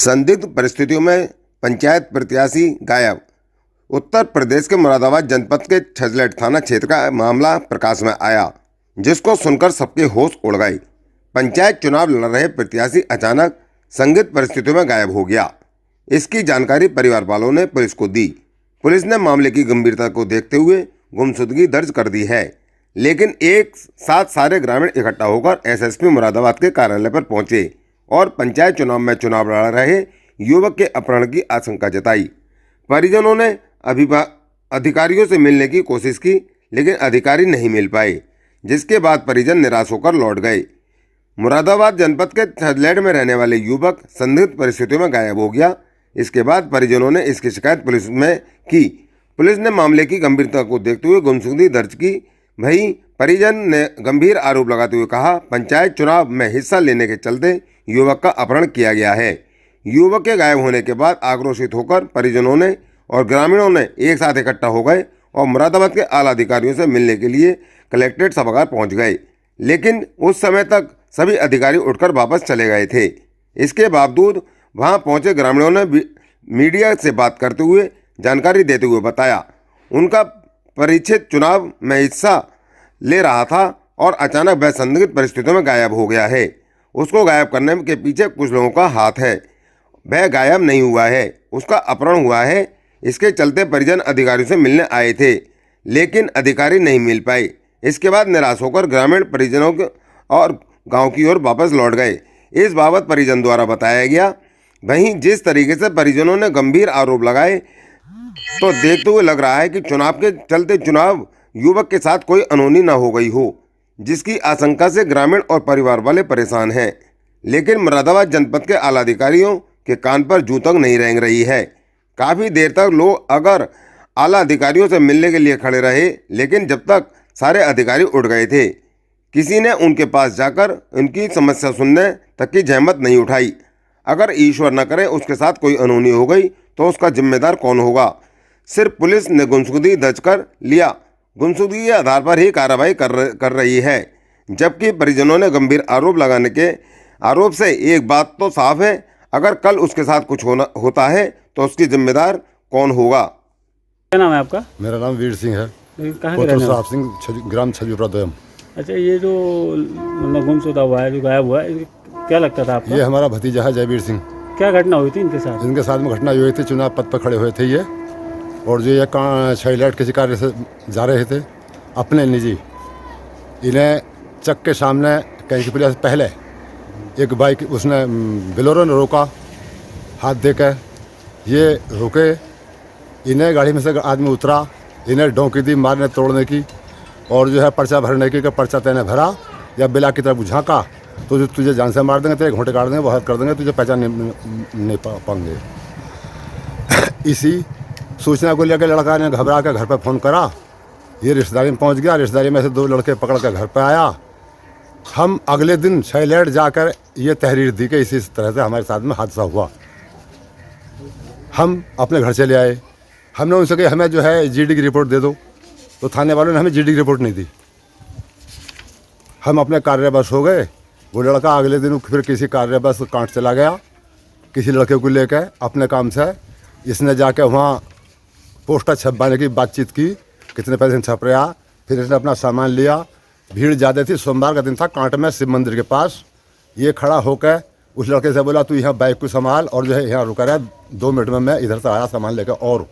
संदिग्ध परिस्थितियों में पंचायत प्रत्याशी गायब। उत्तर प्रदेश के मुरादाबाद जनपद के छजलेट थाना क्षेत्र का मामला प्रकाश में आया, जिसको सुनकर सबके होश उड़ गए। पंचायत चुनाव लड़ रहे प्रत्याशी अचानक संदिग्ध परिस्थितियों में गायब हो गया। इसकी जानकारी परिवार वालों ने पुलिस को दी। पुलिस ने मामले की गंभीरता को देखते हुए गुमशुदगी दर्ज कर दी है, लेकिन एक साथ सारे ग्रामीण इकट्ठा होकर एसएसपी मुरादाबाद के कार्यालय पर पहुंचे और पंचायत चुनाव में चुनाव लड़ रहे युवक के अपहरण की आशंका जताई। परिजनों ने अधिकारियों से मिलने की कोशिश की, लेकिन अधिकारी नहीं मिल पाए, जिसके बाद परिजन निराश होकर लौट गए। मुरादाबाद जनपद के छजलेट में रहने वाले युवक संदिग्ध परिस्थितियों में गायब हो गया। इसके बाद परिजनों ने इसकी शिकायत पुलिस में की। पुलिस ने मामले की गंभीरता को देखते हुए गुमशुदगी दर्ज की। वहीं परिजन ने गंभीर आरोप लगाते हुए कहा, पंचायत चुनाव में हिस्सा लेने के चलते युवक का अपहरण किया गया है। युवक के गायब होने के बाद आक्रोशित होकर परिजनों ने और ग्रामीणों ने एक साथ इकट्ठा हो गए और मुरादाबाद के आला अधिकारियों से मिलने के लिए कलेक्ट्रेट सभागार पहुंच गए, लेकिन उस समय तक सभी अधिकारी उठकर वापस चले गए थे। इसके बावजूद वहां पहुंचे ग्रामीणों ने मीडिया से बात करते हुए जानकारी देते हुए बताया, उनका परिचित चुनाव में हिस्सा ले रहा था और अचानक वह संदिग्ध परिस्थितियों में गायब हो गया है। उसको गायब करने के पीछे कुछ लोगों का हाथ है। वह गायब नहीं हुआ है, उसका अपहरण हुआ है। इसके चलते परिजन अधिकारियों से मिलने आए थे, लेकिन अधिकारी नहीं मिल पाए। इसके बाद निराश होकर ग्रामीण परिजनों और गांव की ओर वापस लौट गए। इस बाबत परिजन द्वारा बताया गया। वहीं जिस तरीके से परिजनों ने गंभीर आरोप लगाए, तो देखते हुए लग रहा है कि चुनाव के चलते चुनाव युवक के साथ कोई अनहोनी न हो गई हो, जिसकी आशंका से ग्रामीण और परिवार वाले परेशान हैं। लेकिन मुरादाबाद जनपद के आला अधिकारियों के कान पर जूं तक नहीं रेंग रही है। काफ़ी देर तक लोग अगर आला अधिकारियों से मिलने के लिए खड़े रहे, लेकिन जब तक सारे अधिकारी उठ गए थे, किसी ने उनके पास जाकर उनकी समस्या सुनने तक की जहमत नहीं उठाई। अगर ईश्वर न करे उसके साथ कोई अनहोनी हो गई तो उसका जिम्मेदार कौन होगा। सिर्फ पुलिस ने गुमशुदगी दर्ज कर लिया, गुमशुदगी के आधार पर ही कार्रवाई कर रही है। जबकि परिजनों ने गंभीर आरोप लगाने के आरोप से एक बात तो साफ है, अगर कल उसके साथ कुछ होता है तो उसकी जिम्मेदार कौन होगा। क्या नाम है आपका? मेरा नाम वीर सिंह है। कहाँ के रहने वाले? सिंह, ग्राम छजूपरा दोयम। अच्छा, ये जो मतलब गुमशुदा हुआ है, जो गायब हुआ है, क्या लगता था आपको? ये हमारा भतीजा है जयवीर सिंह। क्या घटना हुई थी इनके साथ? इनके साथ में घटना ये हुई थी, चुनाव पद पर खड़े हुए थे ये, और जो ये छजलेट किसी कार्य से जा रहे थे अपने निजी, इन्हें चक के सामने कहीं की पुलिस पहले एक बाइक उसने बिलोरो ने रोका, हाथ देकर ये रुके। इन्हें गाड़ी में से आदमी उतरा, इन्हें डोंकी दी मारने तोड़ने की, और जो है पर्चा भरने की, कि पर्चा तेने भरा या बिला की तरफ झाँका तो जो तुझे जान से मार देंगे, तेरे घोंटे काट देंगे, बहुत कर देंगे, तुझे पहचान नहीं पाएंगे। इसी सूचना को लेकर लड़का ने घबरा कर घर पर फ़ोन करा। ये रिश्तेदारी में पहुंच गया। रिश्तेदारी में से 2 लड़के पकड़ कर घर पर आया। हम अगले दिन छजलेट जाकर ये तहरीर दी कि इसी तरह से हमारे साथ में हादसा हुआ। हम अपने घर चले आए। हमने उनसे कहा हमें जो है जीडी की रिपोर्ट दे दो, तो थाने वालों ने हमें जीडी की रिपोर्ट नहीं दी। हम अपने कार्यबस हो गए। वो लड़का अगले दिन फिर किसी कार्यबस कांट चला गया, किसी लड़के को लेकर अपने काम से। इसने जाके वहाँ पोस्टर छपवाने की बातचीत की, कितने पैसे छप रहा। फिर इसने अपना सामान लिया। भीड़ ज़्यादा थी, सोमवार का दिन था। कांट में शिव मंदिर के पास ये खड़ा होकर उस लड़के से बोला, तू यहाँ बाइक को संभाल और जो है यहाँ रुका रहा, 2 मिनट में मैं इधर से आया सामान लेकर। और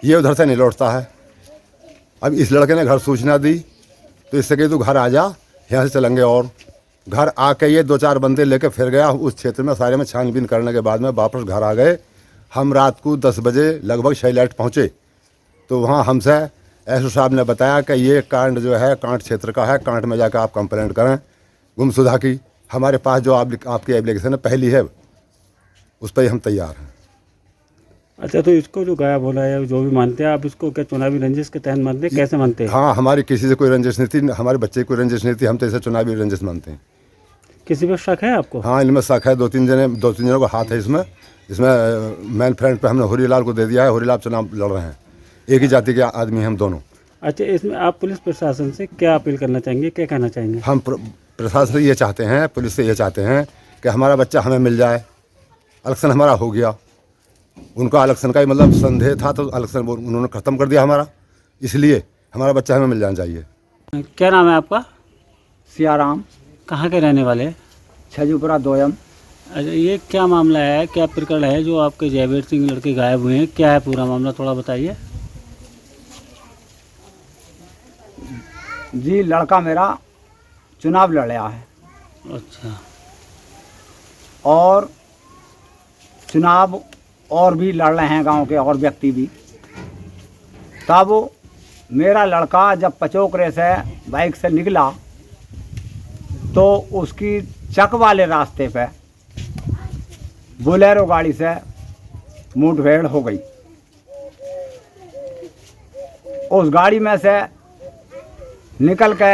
ये उधर से नहीं लौटता है। अब इस लड़के ने घर सूचना दी, तो इससे कही तू घर आ जा, यहाँ से चलेंगे। और घर आके ये 2-4 बंदे लेकर फिर गया उस क्षेत्र में। सारे में छानबीन करने के बाद में वापस घर आ गए। हम रात को 10 बजे लगभग छजलेट पहुँचे, तो वहाँ हमसे एसओ साहब ने बताया कि ये कांड जो है कांट क्षेत्र का है, कांट में जाकर आप कंप्लेंट करें गुमशुदा की। हमारे पास जो आपकी एप्लीकेशन पहली है, उस पर हम तैयार हैं। अच्छा, तो इसको जो गायब होना है, जो भी मानते हैं आप, इसको क्या चुनावी रंजिश के तहत मानते हैं? कैसे मानते हैं? हाँ, हमारी किसी से कोई रंजिश नहीं थी, हमारे बच्चे की कोई रंजिश नहीं थी। हम तो इसे चुनावी रंजिश मानते हैं। किसी पर शक है आपको? हाँ, इनमें शक है। 2-3 जनों का हाथ है इसमें। मेन फ्रंट पे हमने होरीलाल को दे दिया है। होरीलाल चुनाव लड़ रहे हैं। एक ही जाति के आदमी हैं हम दोनों। अच्छा, इसमें आप पुलिस प्रशासन से क्या अपील करना चाहेंगे, क्या कहना चाहेंगे? हम प्रशासन से ये चाहते हैं, पुलिस से ये चाहते हैं कि हमारा बच्चा हमें मिल जाए। इलेक्शन हमारा हो गया। उनका इलेक्शन का ही मतलब संदेह था, तो इलेक्शन उन्होंने ख़त्म कर दिया हमारा, इसलिए हमारा बच्चा हमें मिल जाना चाहिए। क्या नाम है आपका? सियाराम, कहाँ के रहने वाले हैं? छजूपुरा दोयम। अच्छा, ये क्या मामला है, क्या प्रकरण है जो आपके जयवीर सिंह लड़के गायब हुए हैं? क्या है पूरा मामला, थोड़ा बताइए। जी, लड़का मेरा चुनाव लड़ा है अच्छा। और चुनाव और भी लड़ रहे हैं, गांव के और व्यक्ति भी। तब मेरा लड़का जब पचोकरे से बाइक से निकला तो उसकी चक वाले रास्ते पे बोलेरो गाड़ी से मुठभेड़ हो गई। उस गाड़ी में से निकल के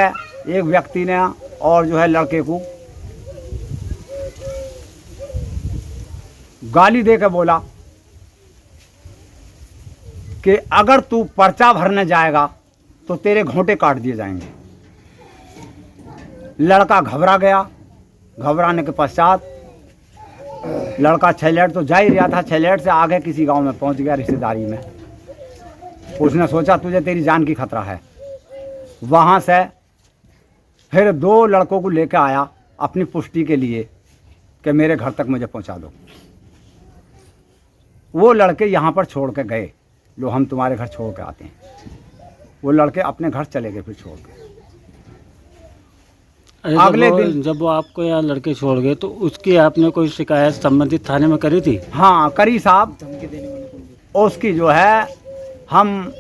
एक व्यक्ति ने और जो है लड़के को गाली दे के बोला कि अगर तू पर्चा भरने जाएगा तो तेरे घोंटे काट दिए जाएंगे। लड़का घबरा गया। घबराने के पश्चात लड़का छैलेट तो जा ही रहा था, छैलेट से आगे किसी गांव में पहुंच गया, रिश्तेदारी में। उसने सोचा तुझे तेरी जान की खतरा है। वहां से फिर 2 लड़कों को लेकर आया अपनी पुष्टि के लिए कि मेरे घर तक मुझे पहुंचा दो। वो लड़के यहाँ पर छोड़ के गए, लो हम तुम्हारे घर छोड़ के आते हैं। वो लड़के अपने घर चले गए फिर छोड़ के। अगले दिन जब वो आपको यहाँ लड़के छोड़ गए तो उसकी आपने कोई शिकायत संबंधित थाने में करी थी? हाँ करी साहब। उसकी जो है हम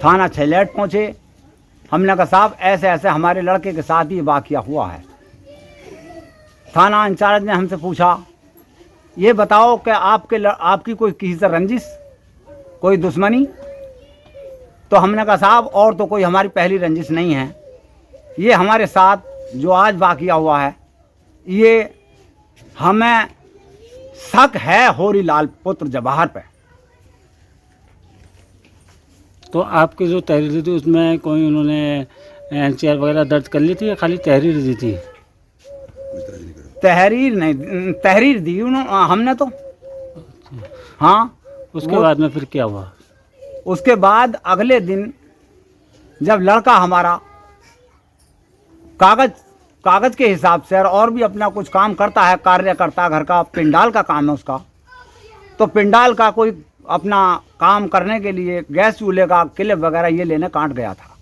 थाना छैलेट पहुँचे। हमने कहा साहब ऐसे ऐसे हमारे लड़के के साथ ये वाक़या हुआ है। थाना इंचार्ज ने हमसे पूछा ये बताओ कि आपकी कोई किसी से रंजिश, कोई दुश्मनी? तो हमने कहा साहब और तो कोई हमारी पहली रंजिश नहीं है, ये हमारे साथ जो आज वाक़या हुआ है ये हमें शक है होरी लाल पुत्र जवाहर पे। तो आपकी जो तहरीर थी उसमें कोई उन्होंने एनसीआर वगैरह दर्ज कर ली थी या खाली तहरीर दी थी? तहरीर नहीं, तहरीर दी हमने तो। हाँ। उसके बाद में फिर क्या हुआ? उसके बाद अगले दिन जब लड़का हमारा कागज के हिसाब से और भी अपना कुछ काम करता है, कार्य करता है, घर का पिंडाल का काम है उसका, तो पिंडाल का कोई अपना काम करने के लिए गैस चूल्हे का क्लिप वगैरह ये लेने काट गया था।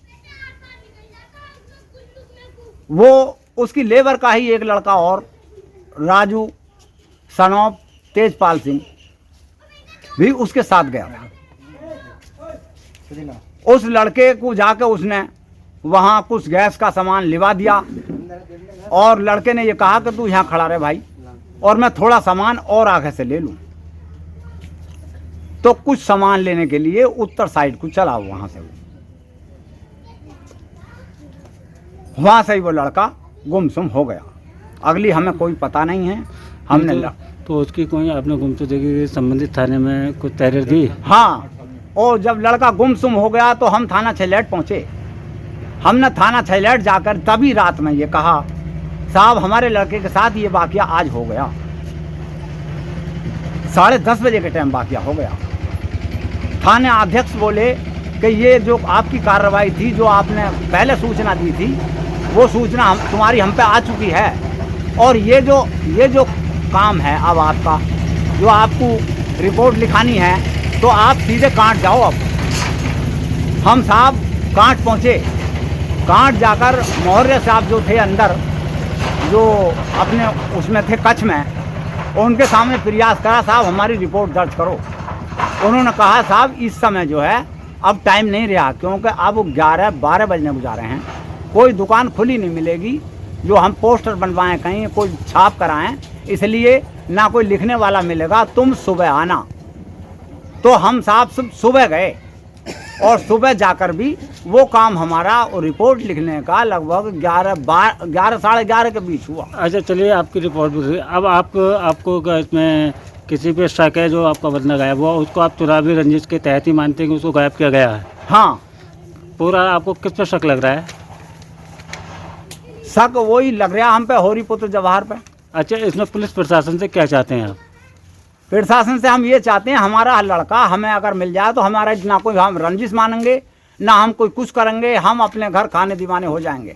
वो उसकी लेबर का ही एक लड़का और राजू सनौप तेजपाल सिंह भी उसके साथ गया था। उस लड़के को जाके उसने वहाँ कुछ गैस का सामान लिवा दिया और लड़के ने ये कहा कि तू यहाँ खड़ा रहे भाई और मैं थोड़ा सामान और आगे से ले लूँ। तो कुछ सामान लेने के लिए उत्तर साइड को चला वहाँ से। वहाँ से ही वो लड़का गुमसुम हो गया। अगली हमें कोई पता नहीं है। हमने तो उसकी कोई आपने गुमशुदगी के संबंधित थाने में कुछ तहरीर दी? हाँ। और जब लड़का गुमसुम हो गया तो हम थाना छैलेट पहुँचे। हमने थाना छैलेट जाकर तभी रात में ये कहा साहब हमारे लड़के के साथ ये वाक़या आज हो गया। 10:30 बजे के टाइम वाक़या हो गया। थाने अध्यक्ष बोले कि ये जो आपकी कार्रवाई थी, जो आपने पहले सूचना दी थी, वो सूचना तुम्हारी हम पे आ चुकी है और ये जो काम है अब आपका, जो आपको रिपोर्ट लिखानी है, तो आप सीधे कांट जाओ। अब हम साहब कांट पहुँचे। कांट जाकर मोहर्रे साहब जो थे अंदर, जो अपने उसमें थे कक्ष में, उनके सामने प्रयास करा साहब हमारी रिपोर्ट दर्ज करो। उन्होंने कहा साहब इस समय जो है अब टाइम नहीं रहा, क्योंकि अब 11-12 बजने को जा रहे हैं, कोई दुकान खुली नहीं मिलेगी जो हम पोस्टर बनवाएं, कहीं कोई छाप कराएं, इसलिए ना कोई लिखने वाला मिलेगा, तुम सुबह आना। तो हम साहब सुबह गए और सुबह जाकर भी वो काम हमारा और रिपोर्ट लिखने का लगभग 11 साढ़े 11 के बीच हुआ। अच्छा चलिए, आपकी रिपोर्ट भी हुई। अब आपको इसमें किसी पे शक है जो आपका बंदा गायब हुआ, उसको आप चुनावी रंजिश के तहत ही मानते हैं कि उसको गायब किया गया है? हाँ। पूरा आपको किस पे शक लग रहा है? शक वही लग रहा हम पे, होरी पुत्र जवाहर पे। अच्छा, इसमें पुलिस प्रशासन से क्या चाहते हैं आप? प्रशासन से हम ये चाहते हैं, हमारा लड़का हमें अगर मिल जाए तो हमारा ना कोई हम रंजिश मानेंगे, ना हम कोई कुछ करेंगे, हम अपने घर खाने दीवाने हो जाएंगे।